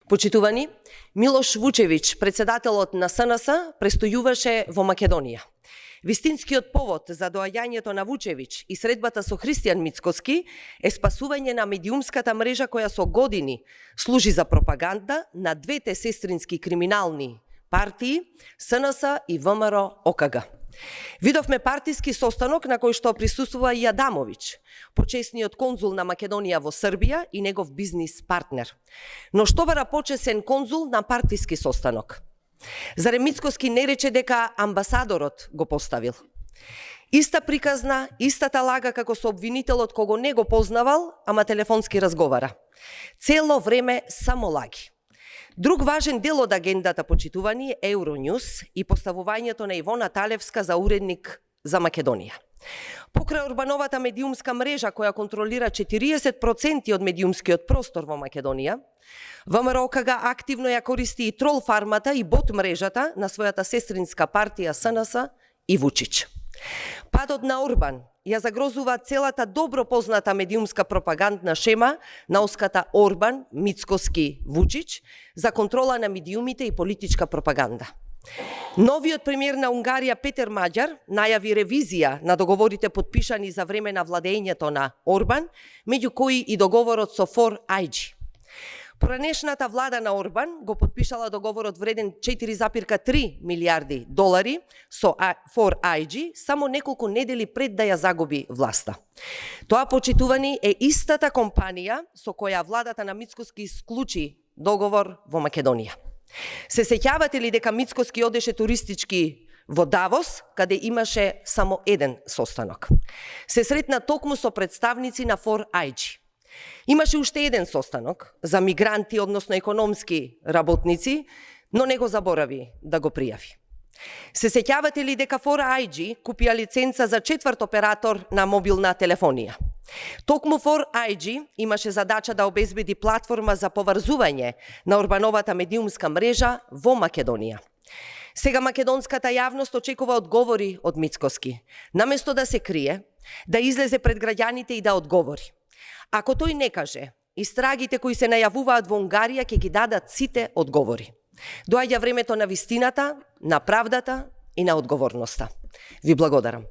Почитувани, Милош Вучевич, председателот на СНС, престојуваше во Македонија. Вистинскиот повод за доаѓањето на Вучевич и средбата со Христијан Мицкоски е спасување на медиумската мрежа која со години служи за пропаганда на двете сестрински криминални партии, СНС и ВМРО-ОКГ. Видовме партиски состанок на кој што присуствува и Адамович, почесниот конзул на Македонија во Србија и негов бизнис партнер. Но што бара почесен конзул на партиски состанок? Зарем Мицкоски не рече дека амбасадорот го поставил? Иста приказна, истата лага како со обвинителот кого не го познавал, ама телефонски разговара. Цело време само лаги. Друг важен дел од агендата, почитувани, е Euronews и поставувањето на Ивона Талевска за уредник за Македонија. Покрај Орбановата медиумска мрежа која контролира 40% од медиумскиот простор во Македонија, ВМРО-ОКГ активно ја користи и трол фармата и бот мрежата на својата сестринска партија СНС и Вучич. Падот на Орбан ја загрозува целата добро позната медиумска пропагандна шема на оската Орбан, Мицкоски, Вучич за контрола на медиумите и политичка пропаганда. Новиот премиер на Унгарија Петер Маѓар најави ревизија на договорите подпишани за време на владењето на Орбан, меѓу кои и договорот со 4IG. Поранешната влада на Орбан го подпишала договорот вреден 4,3 милиарди долари со 4IG само неколку недели пред да ја загуби власта. Тоа, почитувани, е истата компанија со која владата на Мицкоски склучи договор во Македонија. Се сеќавате ли дека Мицкоски одеше туристички во Давос, каде имаше само еден состанок? Се сретна токму со представници на 4IG. Имаше уште еден состанок за мигранти, односно економски работници, но не го заборави да го пријави. Се сеќавате ли дека 4IG купија лиценца за четврт оператор на мобилна телефонија? Токму 4IG имаше задача да обезбеди платформа за поврзување на Орбановата медиумска мрежа во Македонија. Сега македонската јавност очекува одговори од Мицкоски. Наместо да се крие, да излезе пред граѓаните и да одговори. Ако тој не каже, истрагите кои се најавуваат во Унгарија ќе ги дадат сите одговори. Доаѓа времето на вистината, на правдата и на одговорноста. Ви благодарам.